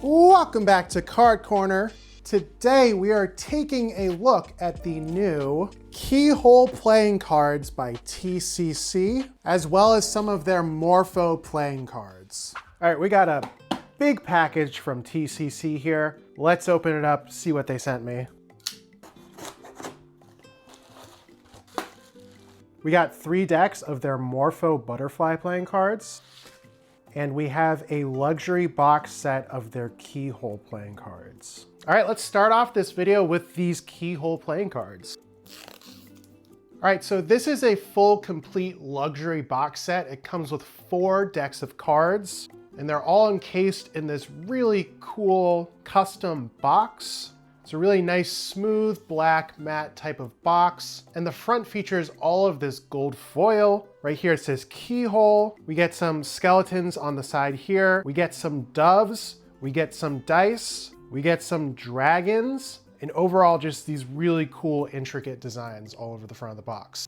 Welcome back to Card Corner. Today we are taking a look at the new Keyhole playing cards by TCC, as well as some of their Morpho playing cards. All right, we got a big package from TCC here. Let's open it up, see what they sent me. We got 3 decks of their Morpho butterfly playing cards. And we have a luxury box set of their Keyhole playing cards. All right, let's start off this video with these Keyhole playing cards. All right, so this is a full, complete luxury box set. It comes with 4 decks of cards, and they're all encased in this really cool custom box. It's a really nice, smooth, black, matte type of box. And the front features all of this gold foil. Right here it says Keyhole. We get some skeletons on the side here. We get some doves. We get some dice. We get some dragons. And overall, just these really cool, intricate designs all over the front of the box.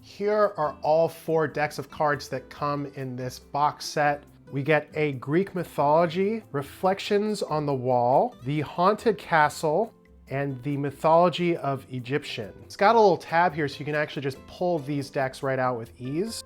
Here are all 4 decks of cards that come in this box set. We get a Greek mythology, Reflections on the Wall, the Haunted Castle, and the Mythology of Egyptian. It's got a little tab here so you can actually just pull these decks right out with ease.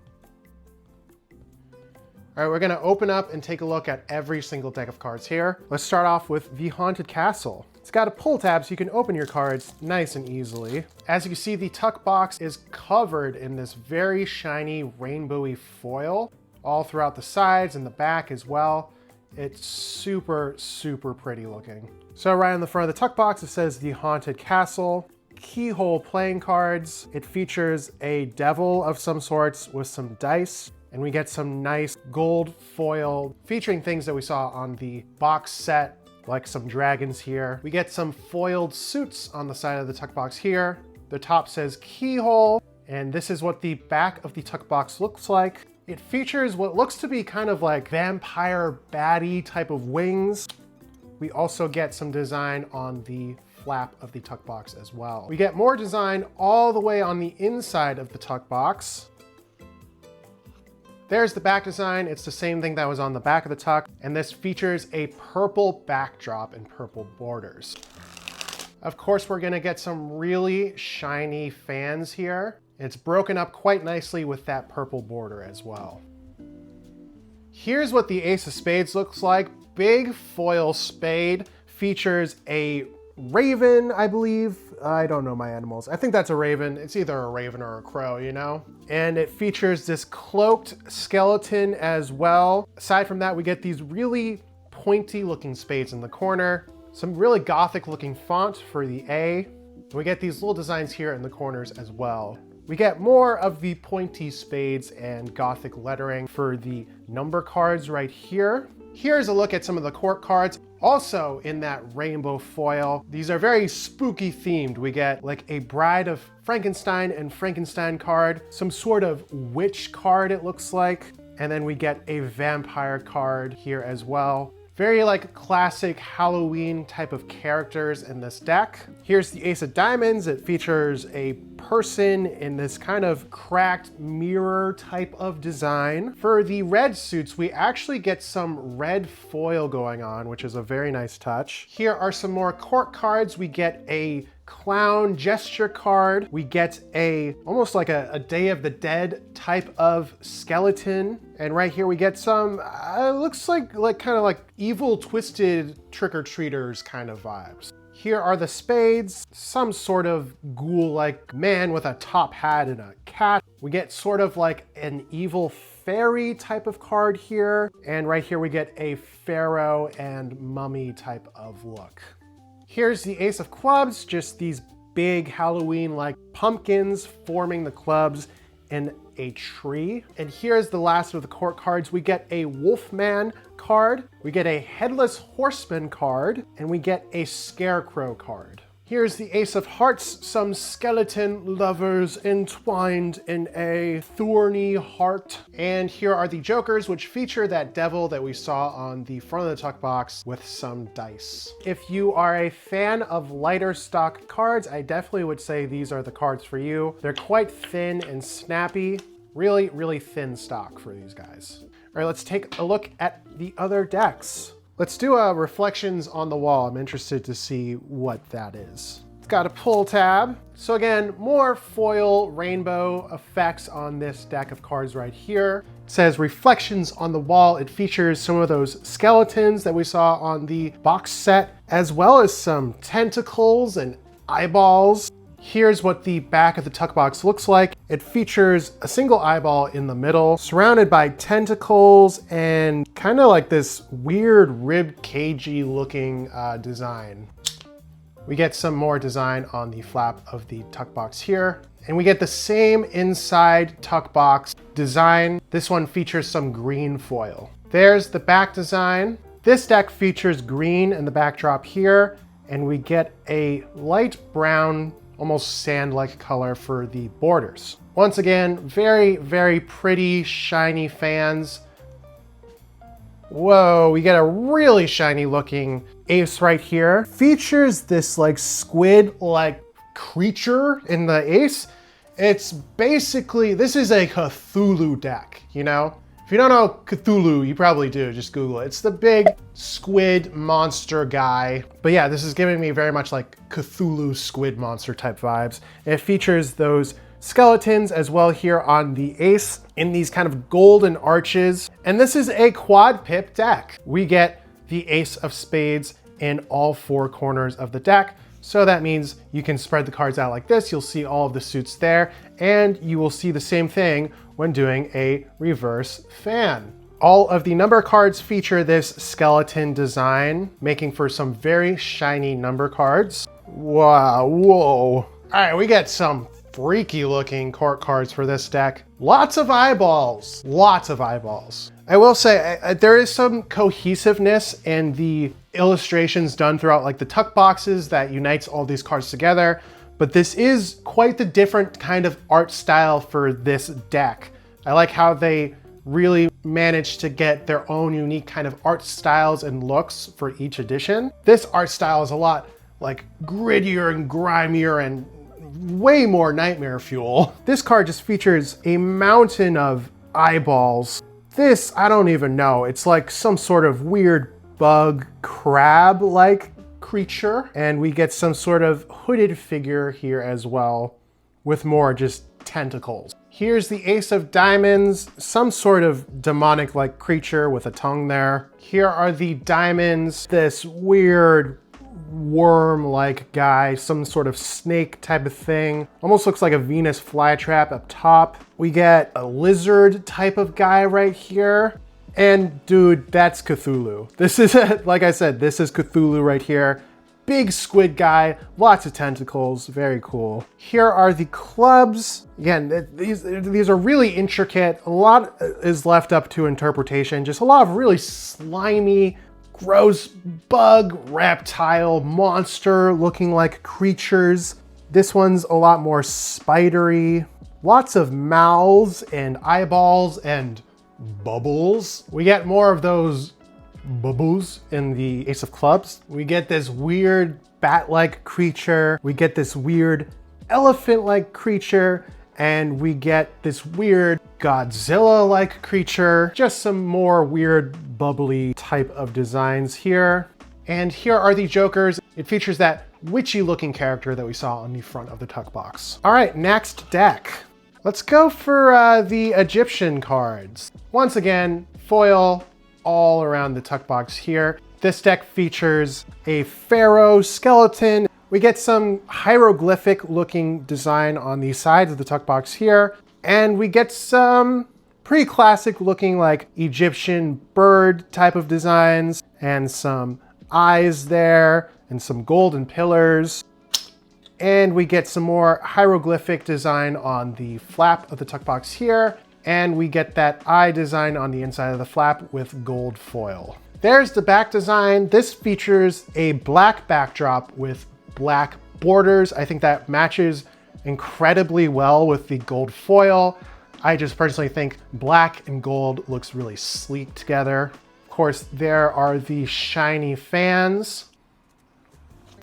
All right, we're gonna open up and take a look at every single deck of cards here. Let's start off with the Haunted Castle. It's got a pull tab so you can open your cards nice and easily. As you can see, the tuck box is covered in this very shiny rainbowy foil, all throughout the sides and the back as well. It's super, super pretty looking. So right on the front of the tuck box, it says the Haunted Castle, Keyhole playing cards. It features a devil of some sorts with some dice, and we get some nice gold foil featuring things that we saw on the box set, like some dragons here. We get some foiled suits on the side of the tuck box here. The top says Keyhole, and this is what the back of the tuck box looks like. It features what looks to be kind of like vampire baddie type of wings. We also get some design on the flap of the tuck box as well. We get more design all the way on the inside of the tuck box. There's the back design. It's the same thing that was on the back of the tuck, and this features a purple backdrop and purple borders. Of course, we're gonna get some really shiny fans here. It's broken up quite nicely with that purple border as well. Here's what the Ace of Spades looks like. Big foil spade, features a raven, I believe. I don't know my animals. I think that's a raven. It's either a raven or a crow, you know? And it features this cloaked skeleton as well. Aside from that, we get these really pointy looking spades in the corner. Some really gothic looking font for the A. We get these little designs here in the corners as well. We get more of the pointy spades and gothic lettering for the number cards right here. Here's a look at some of the court cards, also in that rainbow foil. These are very spooky themed. We get like a Bride of Frankenstein and Frankenstein card, some sort of witch card it looks like, and then we get a vampire card here as well. Very like classic Halloween type of characters in this deck. Here's the Ace of Diamonds. It features a person in this kind of cracked mirror type of design. For the red suits, we actually get some red foil going on, which is a very nice touch. Here are some more court cards. We get a clown gesture card. We get almost like a Day of the Dead type of skeleton. And right here we get some, looks like kind of like evil twisted trick-or-treaters kind of vibes. Here are the spades, some sort of ghoul-like man with a top hat and a cat. We get sort of like an evil fairy type of card here. And right here we get a pharaoh and mummy type of look. Here's the Ace of Clubs, just these big Halloween-like pumpkins forming the clubs in a tree. And here's the last of the court cards. We get a Wolfman card, we get a Headless Horseman card, and we get a Scarecrow card. Here's the Ace of Hearts, some skeleton lovers entwined in a thorny heart. And here are the Jokers, which feature that devil that we saw on the front of the tuck box with some dice. If you are a fan of lighter stock cards, I definitely would say these are the cards for you. They're quite thin and snappy. Really, really thin stock for these guys. All right, let's take a look at the other decks. Let's do a reflections on the wall. I'm interested to see what that is. It's got a pull tab. So again, more foil rainbow effects on this deck of cards right here. It says reflections on the wall. It features some of those skeletons that we saw on the box set, as well as some tentacles and eyeballs. Here's what the back of the tuck box looks like. It features a single eyeball in the middle, surrounded by tentacles and kind of like this weird rib cagey looking design. We get some more design on the flap of the tuck box here, and we get the same inside tuck box design. This one features some green foil. There's the back design. This deck features green in the backdrop here, and we get a light brown, almost sand-like color for the borders. Once again, very, very pretty, shiny fans. Whoa, we get a really shiny looking ace right here. Features this like squid-like creature in the ace. It's basically, this is a Cthulhu deck, you know? If you don't know Cthulhu, you probably do, just Google it. It's the big squid monster guy. But yeah, this is giving me very much like Cthulhu squid monster type vibes. And it features those skeletons as well here on the ace in these kind of golden arches. And this is a quad pip deck. We get the ace of spades in all four corners of the deck. So that means you can spread the cards out like this. You'll see all of the suits there, and you will see the same thing when doing a reverse fan. All of the number cards feature this skeleton design, making for some very shiny number cards. Wow, whoa. All right, we get some freaky looking court cards for this deck. Lots of eyeballs, lots of eyeballs. I will say there is some cohesiveness in the illustrations done throughout like the tuck boxes that unites all these cards together, but this is quite the different kind of art style for this deck. I like how they really managed to get their own unique kind of art styles and looks for each edition. This art style is a lot like grittier and grimier and way more nightmare fuel. This card just features a mountain of eyeballs. This, I don't even know. It's like some sort of weird bug crab-like creature. And we get some sort of hooded figure here as well with more just tentacles. Here's the ace of diamonds, some sort of demonic-like creature with a tongue there. Here are the diamonds, this weird worm-like guy, some sort of snake type of thing. Almost looks like a Venus flytrap up top. We get a lizard type of guy right here. And dude, that's Cthulhu. This is, like I said, this is Cthulhu right here. Big squid guy, lots of tentacles, very cool. Here are the clubs. Again, these are really intricate. A lot is left up to interpretation. Just a lot of really slimy, gross bug, reptile, monster looking like creatures. This one's a lot more spidery. Lots of mouths and eyeballs and bubbles. We get more of those bubbles in the ace of clubs. We get this weird bat-like creature. We get this weird elephant-like creature. And we get this weird Godzilla-like creature. Just some more weird bubbly type of designs here. And here are the jokers. It features that witchy looking character that we saw on the front of the tuck box. All right, next deck. Let's go for the Egyptian cards. Once again, foil all around the tuck box here. This deck features a pharaoh skeleton. We get some hieroglyphic looking design on the sides of the tuck box here. And we get some pretty classic looking like Egyptian bird type of designs and some eyes there and some golden pillars. And we get some more hieroglyphic design on the flap of the tuck box here. And we get that eye design on the inside of the flap with gold foil. There's the back design. This features a black backdrop with black borders. I think that matches incredibly well with the gold foil. I just personally think black and gold looks really sleek together. Of course, there are the shiny fans.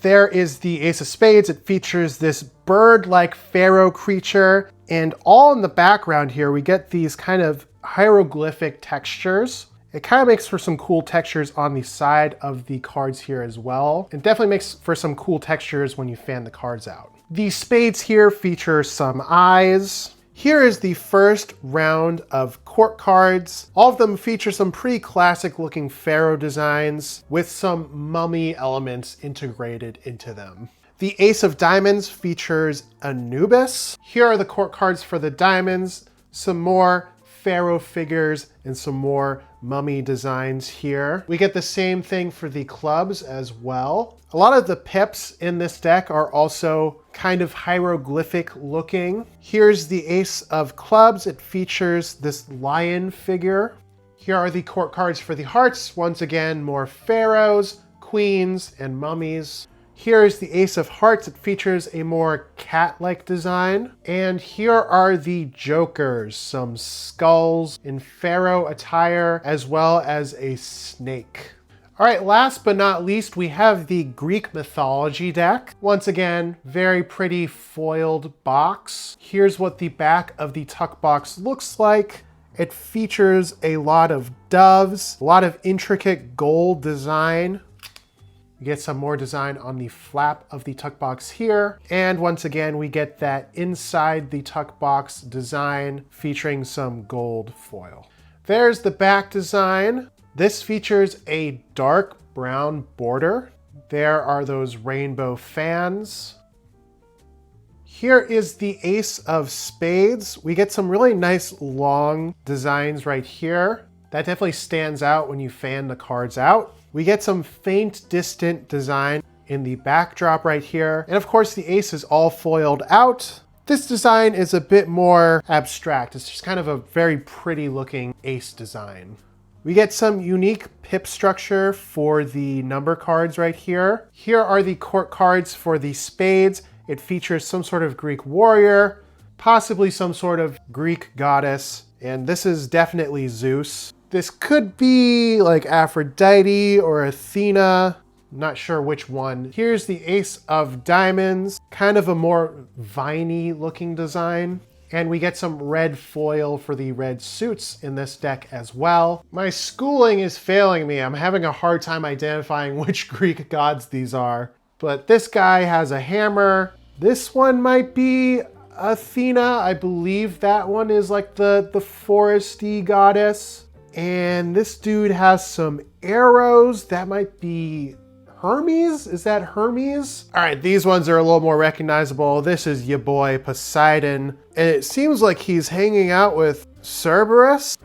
There is the ace of spades. It features this bird-like pharaoh creature. And all in the background here, we get these kind of hieroglyphic textures. It kind of makes for some cool textures on the side of the cards here as well. It definitely makes for some cool textures when you fan the cards out. The spades here feature some eyes. Here is the first round of court cards. All of them feature some pretty classic looking pharaoh designs with some mummy elements integrated into them. The ace of diamonds features Anubis. Here are the court cards for the diamonds, some more pharaoh figures and some more mummy designs here. We get the same thing for the clubs as well. A lot of the pips in this deck are also kind of hieroglyphic looking. Here's the ace of clubs. It features this lion figure. Here are the court cards for the hearts. Once again, more pharaohs, queens, and mummies. Here is the ace of hearts. It features a more cat-like design. And here are the jokers, some skulls in pharaoh attire, as well as a snake. All right, last but not least, we have the Greek mythology deck. Once again, very pretty foiled box. Here's what the back of the tuck box looks like. It features a lot of doves, a lot of intricate gold design. We get some more design on the flap of the tuck box here. And once again, we get that inside the tuck box design featuring some gold foil. There's the back design. This features a dark brown border. There are those rainbow fans. Here is the ace of spades. We get some really nice long designs right here. That definitely stands out when you fan the cards out. We get some faint distant design in the backdrop right here. And of course the ace is all foiled out. This design is a bit more abstract. It's just kind of a very pretty looking ace design. We get some unique pip structure for the number cards right here. Here are the court cards for the spades. It features some sort of Greek warrior, possibly some sort of Greek goddess. And this is definitely Zeus. This could be like Aphrodite or Athena. I'm not sure which one. Here's the ace of diamonds, kind of a more viney looking design. And we get some red foil for the red suits in this deck as well. My schooling is failing me. I'm having a hard time identifying which Greek gods these are. But this guy has a hammer. This one might be Athena. I believe that one is like the foresty goddess. And this dude has some arrows. That might be Hermes? Is that Hermes? All right, these ones are a little more recognizable. This is your boy Poseidon. And it seems like he's hanging out with Cerberus.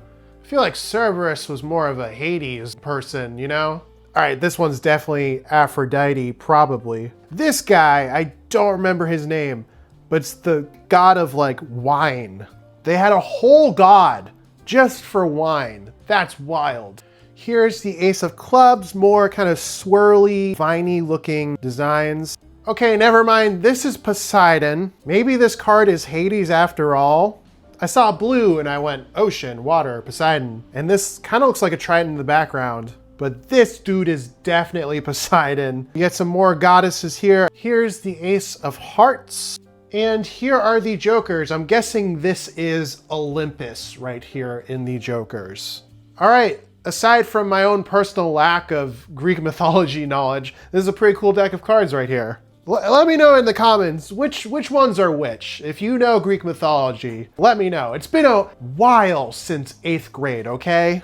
I feel like Cerberus was more of a Hades person, you know? All right, this one's definitely Aphrodite, probably. This guy, I don't remember his name, but it's the god of like wine. They had a whole god just for wine. That's wild. Here's the ace of clubs, more kind of swirly, viney looking designs. Okay, never mind. This is Poseidon. Maybe this card is Hades after all. I saw blue and I went ocean, water, Poseidon. And this kind of looks like a trident in the background. But this dude is definitely Poseidon. You get some more goddesses here. Here's the ace of hearts. And here are the jokers. I'm guessing this is Olympus right here in the jokers. All right, aside from my own personal lack of Greek mythology knowledge, this is a pretty cool deck of cards right here. Let me know in the comments which ones are which. If you know Greek mythology, let me know. It's been a while since 8th grade, okay?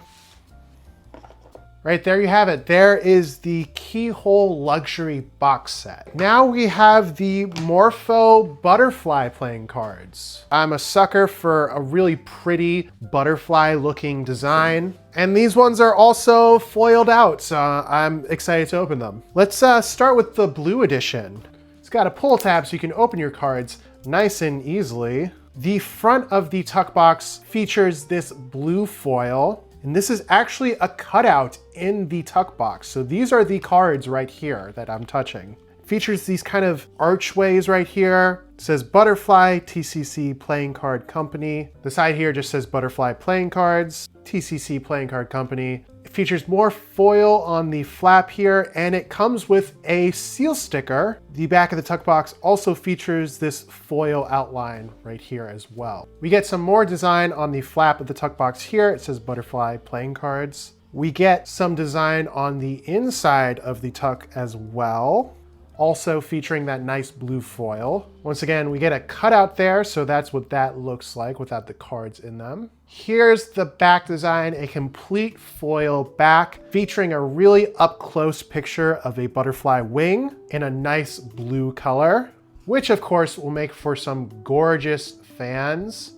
Right, there you have it. There is the Keyhole luxury box set. Now we have the Morpho butterfly playing cards. I'm a sucker for a really pretty butterfly looking design. And these ones are also foiled out, so I'm excited to open them. Let's start with the blue edition. It's got a pull tab so you can open your cards nice and easily. The front of the tuck box features this blue foil. And this is actually a cutout in the tuck box. So these are the cards right here that I'm touching. It features these kind of archways right here. It says Butterfly TCC Playing Card Company. The side here just says Butterfly Playing Cards, TCC Playing Card Company. It features more foil on the flap here, and it comes with a seal sticker. The back of the tuck box also features this foil outline right here as well. We get some more design on the flap of the tuck box here. It says Butterfly Playing Cards. We get some design on the inside of the tuck as well, also featuring that nice blue foil. Once again, we get a cutout there, so that's what that looks like without the cards in them. Here's the back design, a complete foil back featuring a really up-close picture of a butterfly wing in a nice blue color, which of course will make for some gorgeous fans.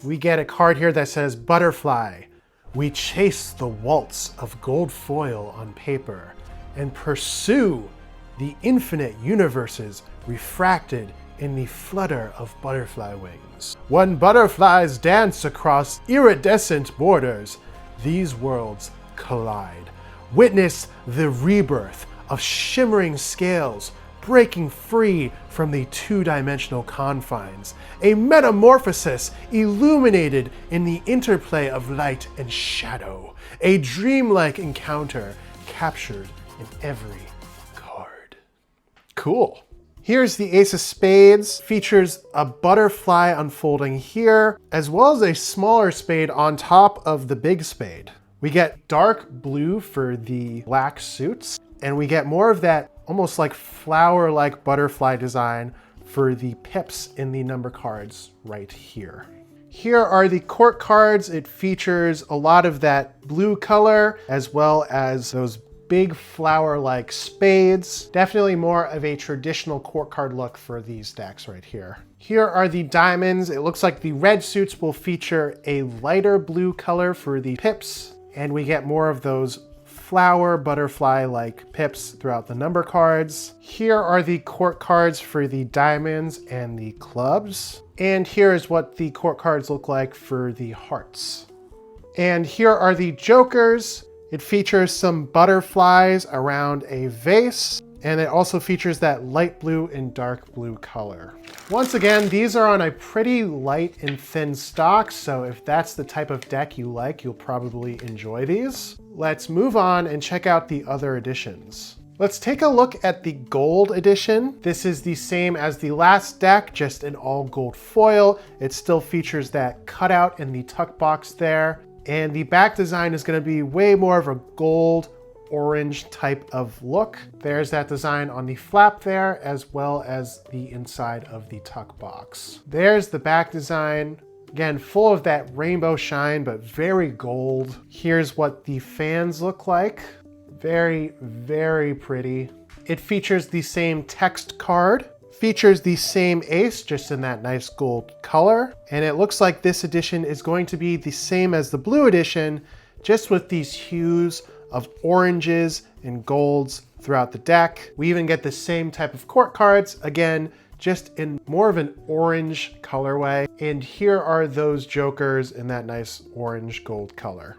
We get a card here that says, "Butterfly, we chase the waltz of gold foil on paper and pursue the infinite universes refracted in the flutter of butterfly wings. When butterflies dance across iridescent borders, these worlds collide. Witness the rebirth of shimmering scales breaking free from the two-dimensional confines, a metamorphosis illuminated in the interplay of light and shadow, a dreamlike encounter captured in every card." Cool. Here's the Ace of Spades. Features a butterfly unfolding here, as well as a smaller spade on top of the big spade. We get dark blue for the black suits, and we get more of that almost like flower-like butterfly design for the pips in the number cards right here. Here are the court cards. It features a lot of that blue color, as well as those big flower-like spades. Definitely more of a traditional court card look for these decks right here. Here are the diamonds. It looks like the red suits will feature a lighter blue color for the pips, and we get more of those flower butterfly-like pips throughout the number cards. Here are the court cards for the diamonds and the clubs. And here is what the court cards look like for the hearts. And here are the jokers. It features some butterflies around a vase, and it also features that light blue and dark blue color. Once again, these are on a pretty light and thin stock, so if that's the type of deck you like, you'll probably enjoy these. Let's move on and check out the other editions. Let's take a look at the gold edition. This is the same as the last deck, just in all gold foil. It still features that cutout in the tuck box there. And the back design is going to be way more of a gold orange type of look. There's that design on the flap there, as well as the inside of the tuck box. There's the back design. Again, full of that rainbow shine, but very gold. Here's what the fans look like. Very, very pretty. It features the same text card. Features the same ace, just in that nice gold color. And it looks like this edition is going to be the same as the blue edition, just with these hues of oranges and golds throughout the deck. We even get the same type of court cards, again, just in more of an orange colorway. And here are those jokers in that nice orange gold color.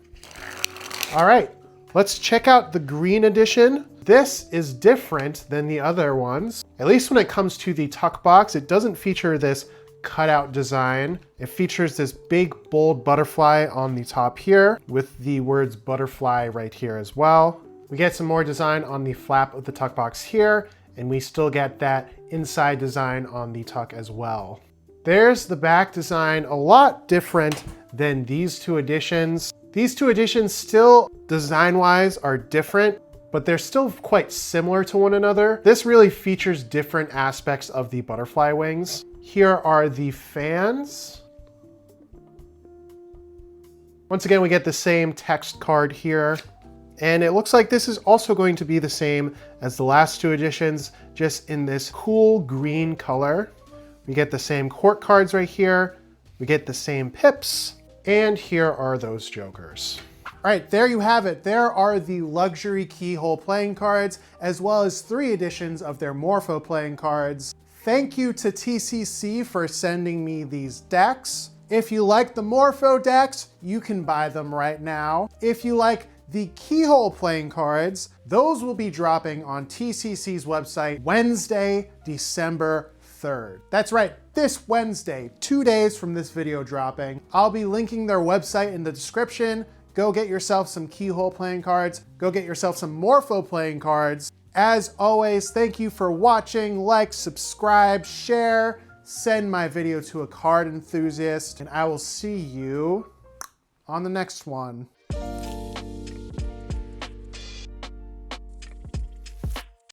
All right, let's check out the green edition. This is different than the other ones. At least when it comes to the tuck box, it doesn't feature this cutout design. It features this big, bold butterfly on the top here with the words butterfly right here as well. We get some more design on the flap of the tuck box here, and we still get that inside design on the tuck as well. There's the back design, a lot different than these two editions. These two editions still design-wise are different, but they're still quite similar to one another. This really features different aspects of the butterfly wings. Here are the fans. Once again, we get the same text card here. And it looks like this is also going to be the same as the last two editions, just in this cool green color. We get the same court cards right here. We get the same pips. And here are those jokers. All right, there you have it. There are the luxury Keyhole playing cards, as well as 3 editions of their Morpho playing cards. Thank you to TCC for sending me these decks. If you like the Morpho decks, you can buy them right now. If you like the Keyhole playing cards, those will be dropping on TCC's website Wednesday, December 3rd. That's right, this Wednesday, 2 days from this video dropping. I'll be linking their website in the description. Go get yourself some Keyhole playing cards. Go get yourself some Morpho playing cards. As always, thank you for watching. Like, subscribe, share, send my video to a card enthusiast, and I will see you on the next one.